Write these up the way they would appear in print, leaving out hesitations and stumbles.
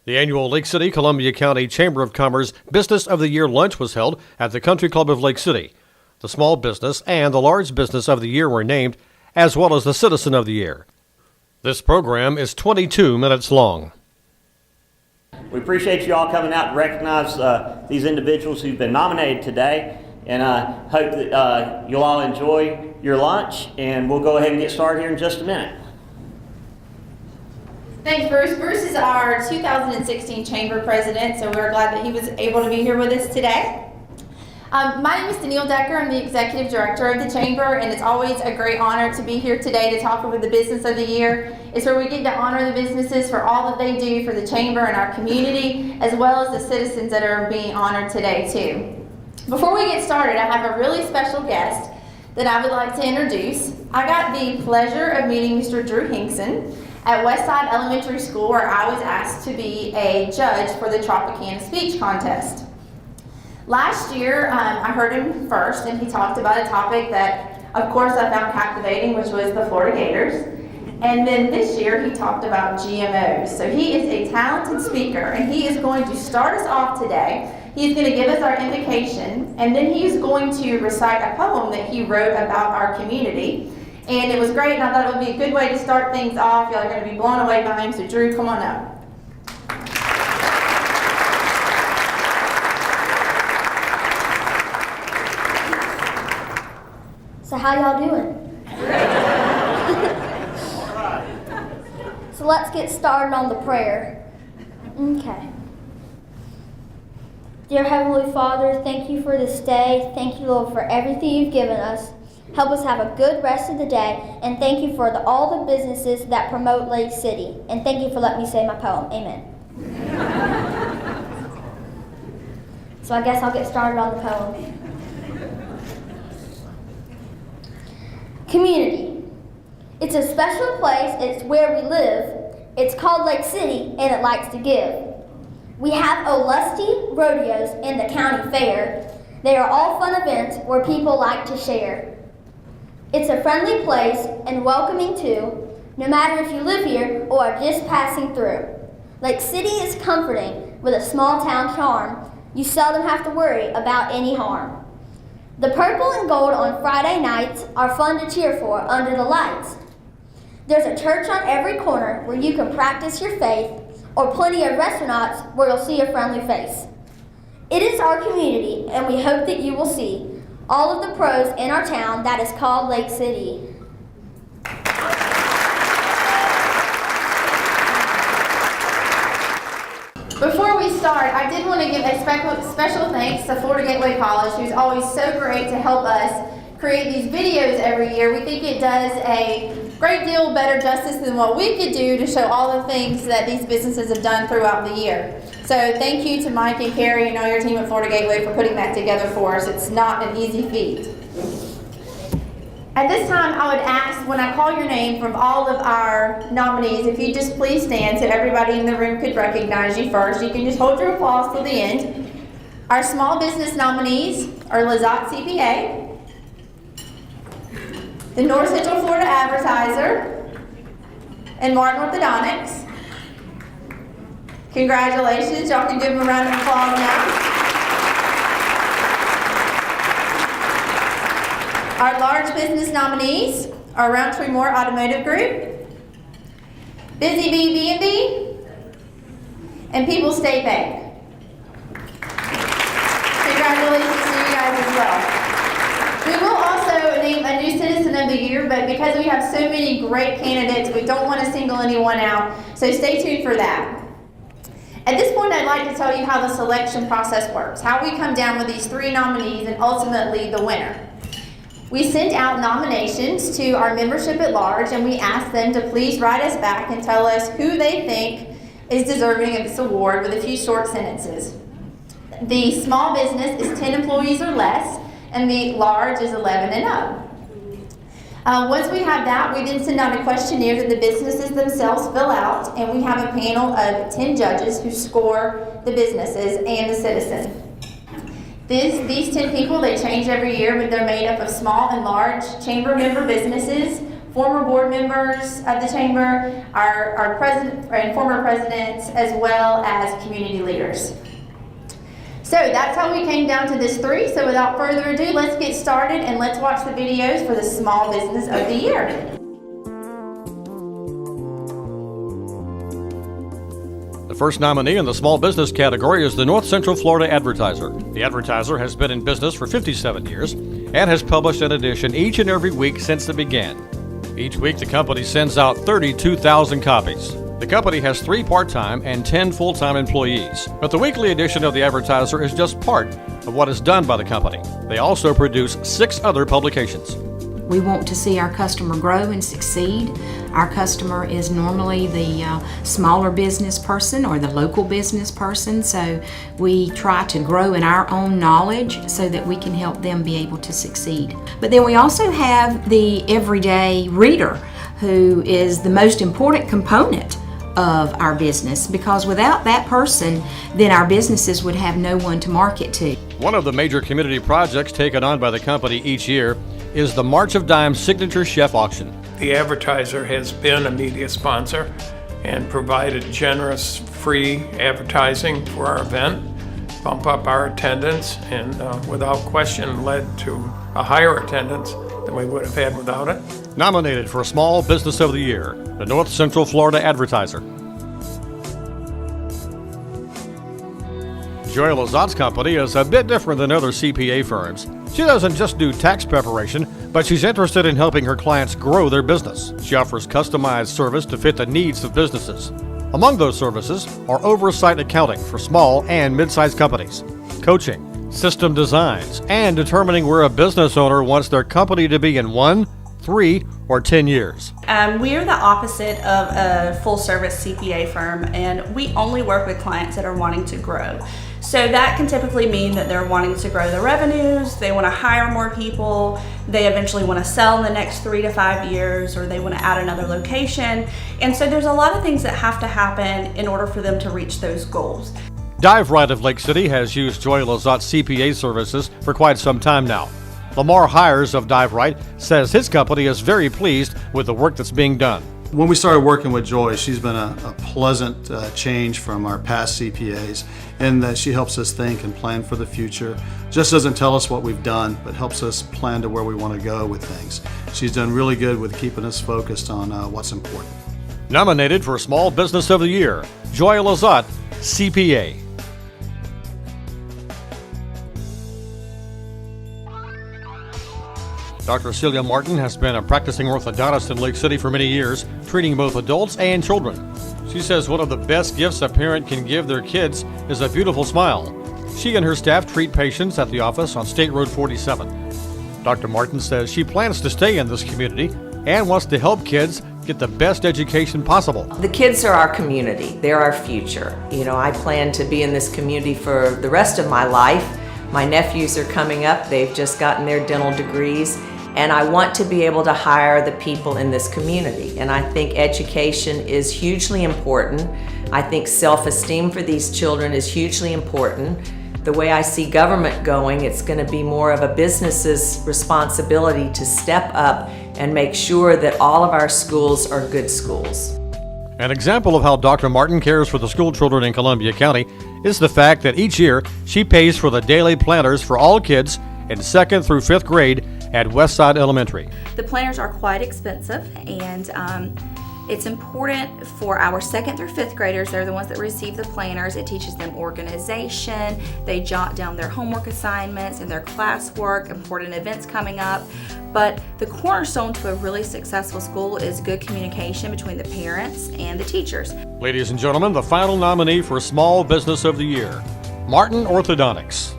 The annual Lake City, Columbia County Chamber of Commerce Business of the Year lunch was held at the Country Club of Lake City. The Small Business and the Large Business of the Year were named, as well as the Citizen of the Year. This program is 22 minutes long. We appreciate you all coming out to recognize these individuals who've been nominated today, and I hope that you'll all enjoy your lunch, and we'll go ahead and get started here in just a minute. Thanks, Bruce. Bruce is our 2016 Chamber President, so we're glad that he was able to be here with us today. My name is Danielle Decker. I'm the Executive Director of the Chamber, and it's always a great honor to be here today to talk about the Business of the Year. It's where we get to honor the businesses for all that they do for the Chamber and our community, as well as the citizens that are being honored today, too. Before we get started, I have a really special guest that I would like to introduce. I got the pleasure of meeting Mr. Drew Hinkson at Westside Elementary School, where I was asked to be a judge for the Tropicana Speech Contest. Last year, I heard him first, and he talked about a topic that, of course, I found captivating, which was the Florida Gators. And then this year, he talked about GMOs. So he is a talented speaker, and he is going to start us off today. He's going to give us our invocation, and then he's going to recite a poem that he wrote about our community. And it was great, and I thought it would be a good way to start things off. Y'all are going to be blown away by him, so Drew, come on up. So how y'all doing? So let's get started on the prayer. Okay. Dear Heavenly Father, thank you for this day. Thank you, Lord, for everything you've given us. Help us have a good rest of the day, and thank you for all the businesses that promote Lake City. And thank you for letting me say my poem. Amen. So I guess I'll get started on the poem. Community. It's a special place. It's where we live. It's called Lake City, and it likes to give. We have Olusty rodeos and the county fair. They are all fun events where people like to share. It's a friendly place and welcoming too, no matter if you live here or are just passing through. Lake City is comforting with a small town charm. You seldom have to worry about any harm. The purple and gold on Friday nights are fun to cheer for under the lights. There's a church on every corner where you can practice your faith, or plenty of restaurants where you'll see a friendly face. It is our community, and we hope that you will see all of the pros in our town that is called Lake City. Before we start, I did want to give a special thanks to Florida Gateway College, who's always so great to help us create these videos every year. We think it does a great deal better justice than what we could do to show all the things that these businesses have done throughout the year. So thank you to Mike and Carrie and all your team at Florida Gateway for putting that together for us. It's not an easy feat. At this time, I would ask, when I call your name from all of our nominees, if you just please stand so everybody in the room could recognize you first. You can just hold your applause till the end. Our small business nominees are Lizotte CPA, the North Central Florida Advertiser, and Martin Orthodontics. Congratulations. Y'all can give them a round of applause now. Our large business nominees are Roundtree Moore Automotive Group, Busy Bee B&B, and People's State Bank. Congratulations to you guys as well. We will also name a new Citizen of the Year, but because we have so many great candidates, we don't want to single anyone out, so stay tuned for that. At this point, I'd like to tell you how the selection process works, how we come down with these 3 nominees and ultimately the winner. We sent out nominations to our membership at large, and we asked them to please write us back and tell us who they think is deserving of this award with a few short sentences. The small business is 10 employees or less, and the large is 11 and up. Once we have that, we then send out a questionnaire that the businesses themselves fill out, and we have a panel of 10 judges who score the businesses and the citizen. These 10 people, they change every year, but they're made up of small and large chamber member businesses former board members of the chamber, our president and former presidents, as well as community leaders. So that's how we came down to this 3. So without further ado, let's get started and let's watch the videos for the Small Business of the Year. The first nominee in the small business category is the North Central Florida Advertiser. The Advertiser has been in business for 57 years and has published an edition each and every week since it began. Each week, the company sends out 32,000 copies. The company has 3 part-time and 10 full-time employees, but the weekly edition of the Advertiser is just part of what is done by the company. They also produce 6 other publications. We want to see our customer grow and succeed. Our customer is normally the smaller business person or the local business person, so we try to grow in our own knowledge so that we can help them be able to succeed. But then we also have the everyday reader, who is the most important component of our business, because without that person, then our businesses would have no one to market to. One of the major community projects taken on by the company each year is the March of Dimes Signature Chef Auction. The Advertiser has been a media sponsor and provided generous free advertising for our event, bump up our attendance, and without question led to a higher attendance than we would have had without it. Nominated for Small Business of the Year, the North Central Florida Advertiser. Joy Lazat's company is a bit different than other CPA firms. She doesn't just do tax preparation, but she's interested in helping her clients grow their business. She offers customized service to fit the needs of businesses. Among those services are oversight accounting for small and mid-sized companies, coaching, system designs, and determining where a business owner wants their company to be in 1, 3, or 10 years. We are the opposite of a full-service CPA firm, and we only work with clients that are wanting to grow. So that can typically mean that they're wanting to grow their revenues, they want to hire more people, they eventually want to sell in the next 3 to 5 years, or they want to add another location. And so there's a lot of things that have to happen in order for them to reach those goals. Dive Right of Lake City has used Joy Lazat's CPA services for quite some time now. Lamar Hires of Dive Right says his company is very pleased with the work that's being done. When we started working with Joy, she's been a pleasant change from our past CPAs, in that she helps us think and plan for the future. Just doesn't tell us what we've done, but helps us plan to where we want to go with things. She's done really good with keeping us focused on what's important. Nominated for Small Business of the Year, Joy Lazat, CPA. Dr. Celia Martin has been a practicing orthodontist in Lake City for many years, treating both adults and children. She says one of the best gifts a parent can give their kids is a beautiful smile. She and her staff treat patients at the office on State Road 47. Dr. Martin says she plans to stay in this community and wants to help kids get the best education possible. The kids are our community. They're our future. You know, I plan to be in this community for the rest of my life. My nephews are coming up. They've just gotten their dental degrees. And I want to be able to hire the people in this community. And I think education is hugely important. I think self-esteem for these children is hugely important. The way I see government going, it's going to be more of a business's responsibility to step up and make sure that all of our schools are good schools. An example of how Dr. Martin cares for the school children in Columbia County is the fact that each year she pays for the daily planners for all kids in 2nd through 5th grade at Westside Elementary. The planners are quite expensive, and it's important for our 2nd through 5th graders. They're the ones that receive the planners. It teaches them organization. They jot down their homework assignments and their classwork, important events coming up. But the cornerstone to a really successful school is good communication between the parents and the teachers. Ladies and gentlemen, the final nominee for Small Business of the Year, Martin Orthodontics.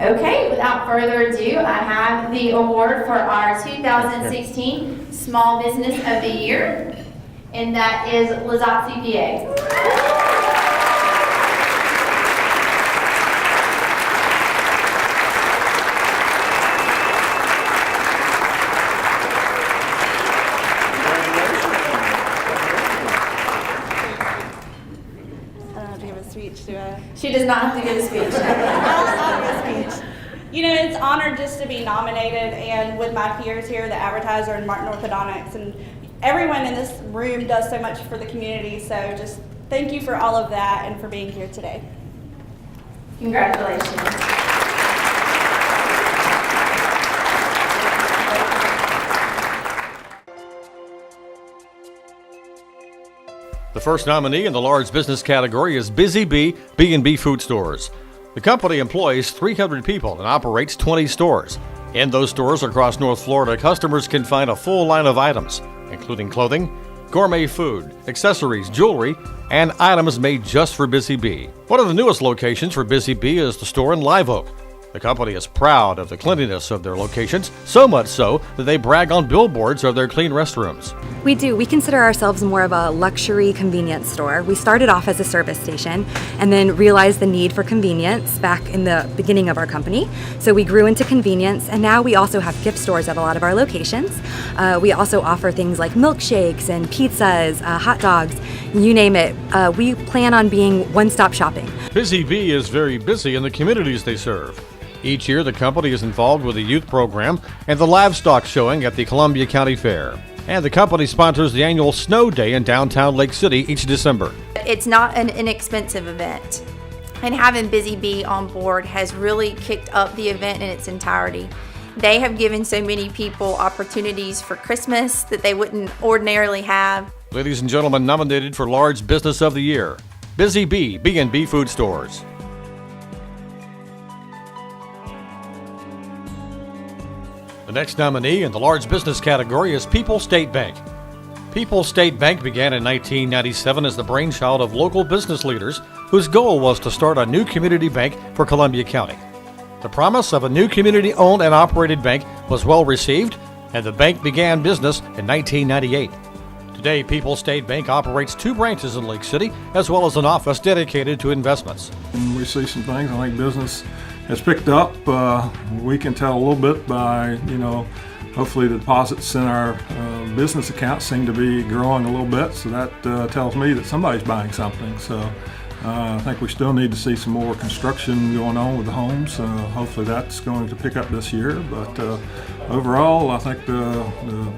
Okay, without further ado, I have the award for our 2016 Small Business of the Year, and that is Lazat CPA. I don't have to give a speech, do I? She does not have to give a speech. I'll give a speech. You know, it's an honor just to be nominated, and with my peers here, the Advertiser and Martin Orthodontics, and everyone in this room does so much for the community. So just thank you for all of that and for being here today. Congratulations. The first nominee in the large business category is Busy Bee B&B Food Stores. The company employs 300 people and operates 20 stores. In those stores across North Florida, customers can find a full line of items, including clothing, gourmet food, accessories, jewelry, and items made just for Busy Bee. One of the newest locations for Busy Bee is the store in Live Oak. The company is proud of the cleanliness of their locations, so much so that they brag on billboards of their clean restrooms. We do. We consider ourselves more of a luxury convenience store. We started off as a service station and then realized the need for convenience back in the beginning of our company. So we grew into convenience, and now we also have gift stores at a lot of our locations. We also offer things like milkshakes and pizzas, hot dogs, you name it. We plan on being one-stop shopping. Busy Bee is very busy in the communities they serve. Each year, the company is involved with a youth program and the livestock showing at the Columbia County Fair. And the company sponsors the annual Snow Day in downtown Lake City each December. It's not an inexpensive event, and having Busy Bee on board has really kicked up the event in its entirety. They have given so many people opportunities for Christmas that they wouldn't ordinarily have. Ladies and gentlemen, nominated for Large Business of the Year, Busy Bee B&B Food Stores. The next nominee in the large business category is People's State Bank. People's State Bank began in 1997 as the brainchild of local business leaders whose goal was to start a new community bank for Columbia County. The promise of a new community-owned and operated bank was well received, and the bank began business in 1998. Today, People's State Bank operates 2 branches in Lake City, as well as an office dedicated to investments. We see some things. I think business has picked up. We can tell a little bit by, hopefully the deposits in our business accounts seem to be growing a little bit. So that tells me that somebody's buying something. So I think we still need to see some more construction going on with the homes. Hopefully that's going to pick up this year. But overall, I think the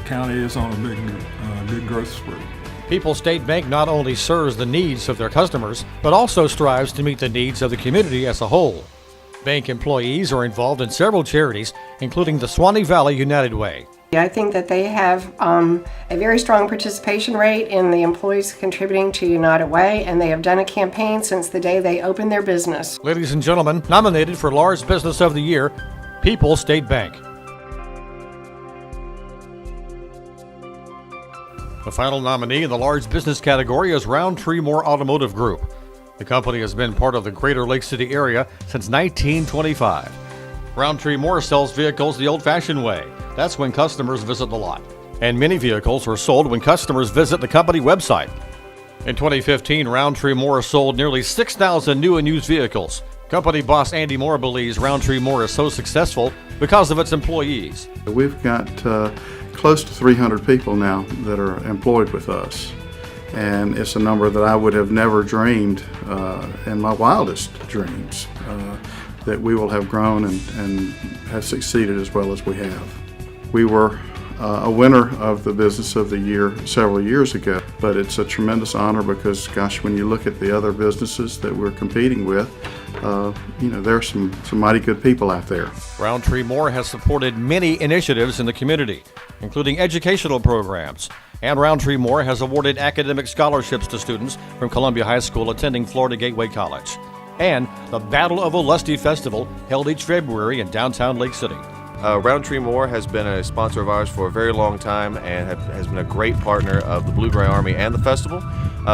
county is on a big growth spree. People's State Bank not only serves the needs of their customers, but also strives to meet the needs of the community as a whole. Bank employees are involved in several charities, including the Swanee Valley United Way. I think that they have a very strong participation rate in the employees contributing to United Way, and they have done a campaign since the day they opened their business. Ladies and gentlemen, nominated for Large Business of the Year, People's State Bank. The final nominee in the large business category is Roundtree Moore Automotive Group. The company has been part of the greater Lake City area since 1925. Roundtree Moore sells vehicles the old-fashioned way. That's when customers visit the lot. And many vehicles are sold when customers visit the company website. In 2015, Roundtree Moore sold nearly 6,000 new and used vehicles. Company boss Andy Moore believes Roundtree Moore is so successful because of its employees. We've got close to 300 people now that are employed with us. And it's a number that I would have never dreamed in my wildest dreams that we will have grown and have succeeded as well as we have. We were a winner of the Business of the Year several years ago, but it's a tremendous honor because, gosh, when you look at the other businesses that we're competing with, there are some mighty good people out there. Roundtree Moore has supported many initiatives in the community, including educational programs. And Roundtree Moore has awarded academic scholarships to students from Columbia High School attending Florida Gateway College. And the Battle of Olustee Festival, held each February in downtown Lake City. Roundtree Moore has been a sponsor of ours for a very long time and has been a great partner of the Blue Gray Army and the festival.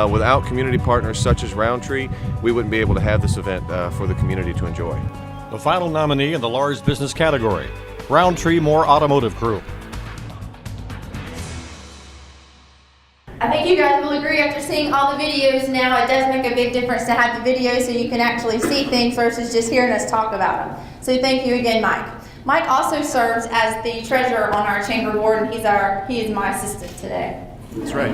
Without community partners such as Roundtree, we wouldn't be able to have this event for the community to enjoy. The final nominee in the large business category, Roundtree Moore Automotive Group. I think you guys will agree after seeing all the videos now, it does make a big difference to have the videos so you can actually see things versus just hearing us talk about them. So thank you again, Mike. Mike also serves as the treasurer on our chamber board, and he is my assistant today. That's right.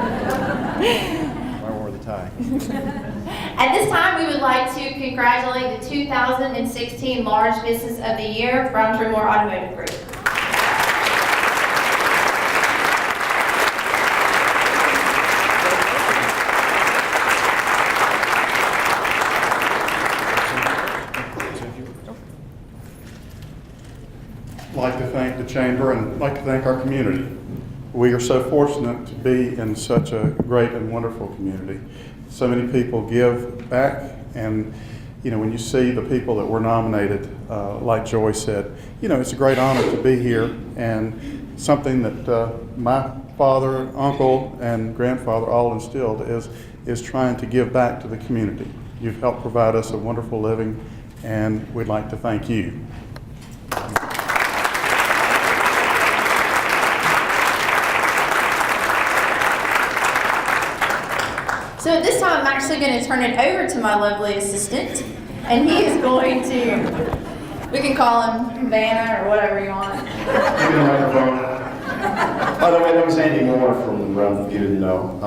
tie. At this time, we would like to congratulate the 2016 Large Business of the Year, Roundtree Moore Automotive Group. I'd like to thank the Chamber and I'd like to thank our community. We are so fortunate to be in such a great and wonderful community. So many people give back, and when you see the people that were nominated, like Joy said, it's a great honor to be here, and something that my father, uncle, and grandfather all instilled is trying to give back to the community. You've helped provide us a wonderful living, and we'd like to thank you. So at this time, I'm actually going to turn it over to my lovely assistant, and he is going to, we can call him Vanna or whatever you want. Give me the microphone. By the way, that was Andy Moore from Round, if you didn't know.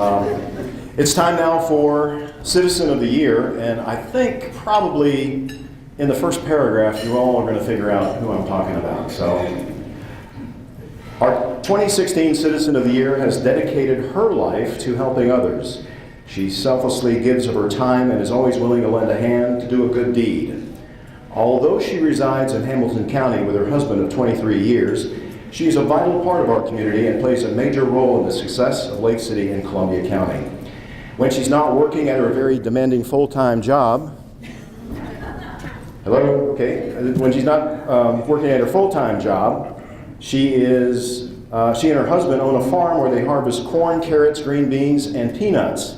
It's time now for Citizen of the Year, and I think probably in the first paragraph, you all are going to figure out who I'm talking about. So, our 2016 Citizen of the Year has dedicated her life to helping others. She selflessly gives of her time and is always willing to lend a hand to do a good deed. Although she resides in Hamilton County with her husband of 23 years, she is a vital part of our community and plays a major role in the success of Lake City and Columbia County. When she's not working at her very demanding full-time job, when she's not working at her full-time job, she and her husband own a farm where they harvest corn, carrots, green beans, and peanuts.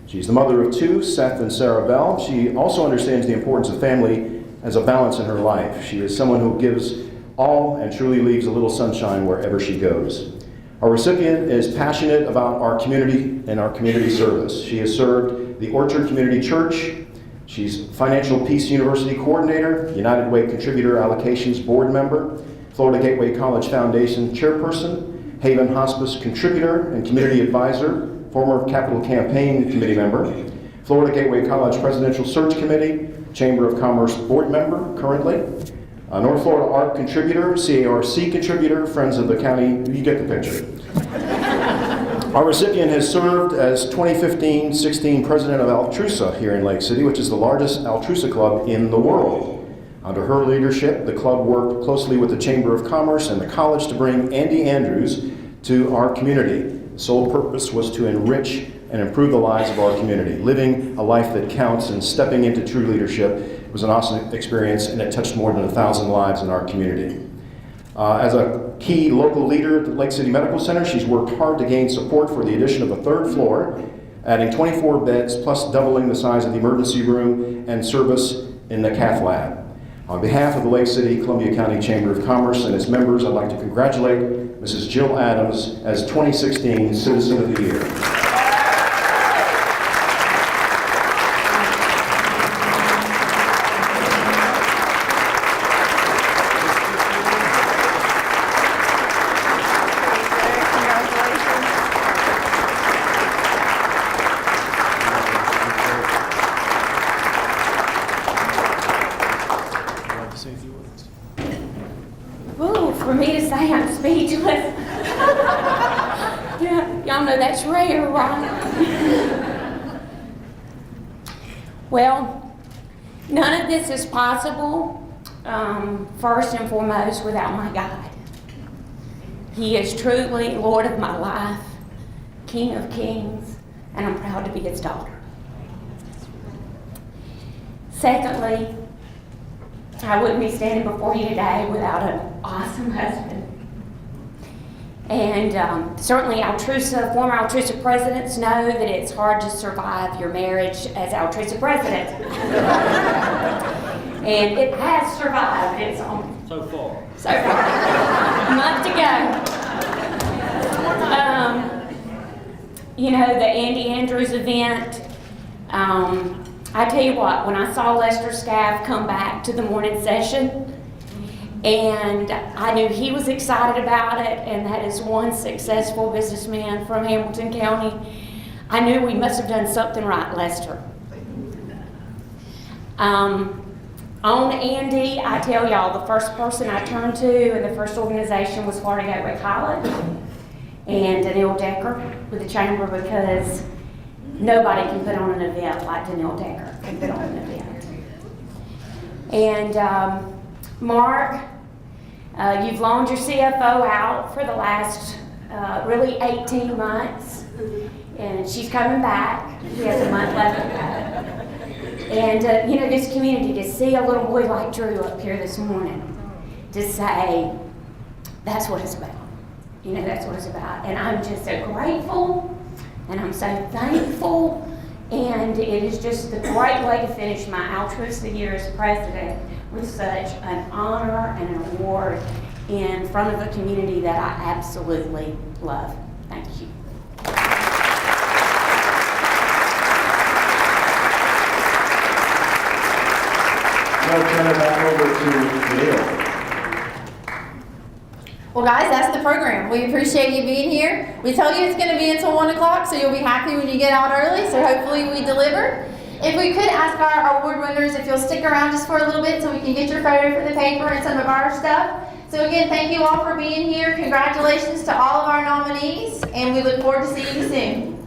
She's the mother of two, Seth and Sarah Bell. She also understands the importance of family as a balance in her life. She is someone who gives all and truly leaves a little sunshine wherever she goes. Our recipient is passionate about our community and our community service. She has served the Orchard Community Church. She's Financial Peace University Coordinator, United Way Contributor Allocations Board Member, Florida Gateway College Foundation Chairperson, Haven Hospice Contributor and Community Advisor, former Capital Campaign Committee Member, Florida Gateway College Presidential Search Committee, Chamber of Commerce Board Member currently, North Florida Art Contributor, CARC Contributor, Friends of the County, you get the picture. Our recipient has served as 2015-16 President of Altrusa here in Lake City, which is the largest Altrusa club in the world. Under her leadership, the club worked closely with the Chamber of Commerce and the college to bring Andy Andrews to our community. The sole purpose was to enrich and improve the lives of our community. Living a life that counts and stepping into true leadership was an awesome experience, and it touched more than 1,000 lives in our community. As a key local leader at the Lake City Medical Center, she's worked hard to gain support for the addition of a third floor, adding 24 beds, plus doubling the size of the emergency room and service in the cath lab. On behalf of the Lake City Columbia County Chamber of Commerce and its members, I'd like to congratulate Mrs. Jill Adams as 2016 Citizen of the Year. Ooh, for me to say I'm speechless. Yeah, y'all know that's rare, right? Well, none of this is possible, first and foremost, without my God. He is truly Lord of my life, King of kings, and I'm proud to be his daughter. Secondly, I wouldn't be standing before you today without an awesome husband. And certainly Altrusa, former Altrusa presidents know that it's hard to survive your marriage as Altrusa president. And it has survived. It's on So far. a month to go. You know, the Andy Andrews event, I tell you what, when I saw Lester Scaff come back to the morning session, and I knew he was excited about it, and that is one successful businessman from Hamilton County. I knew we must have done something right, Lester. On Andy, I tell y'all, the first person I turned to and the first organization was Florida Gateway College and Danielle Decker with the Chamber, because nobody can put on an event like Danielle Decker can put on an event. And Mark, you've loaned your CFO out for the last really 18 months, and she's coming back. She has a month left to go. And you know, this community, to see a little boy like Drew up here this morning, to say, that's what it's about. You know, that's what it's about. And I'm just so grateful, and I'm so thankful, and it is just the great way to finish my Altruist of the Year as president with such an honor and an award in front of a community that I absolutely love. Thank you. I'll turn it back over to Neil. Well, guys, that's the program. We appreciate you being here. We tell you it's going to be until 1 o'clock, so you'll be happy when you get out early, so hopefully we deliver. If we could ask our award winners if you'll stick around just for a little bit so we can get your photo for the paper and some of our stuff. So again, thank you all for being here. Congratulations to all of our nominees, and we look forward to seeing you soon.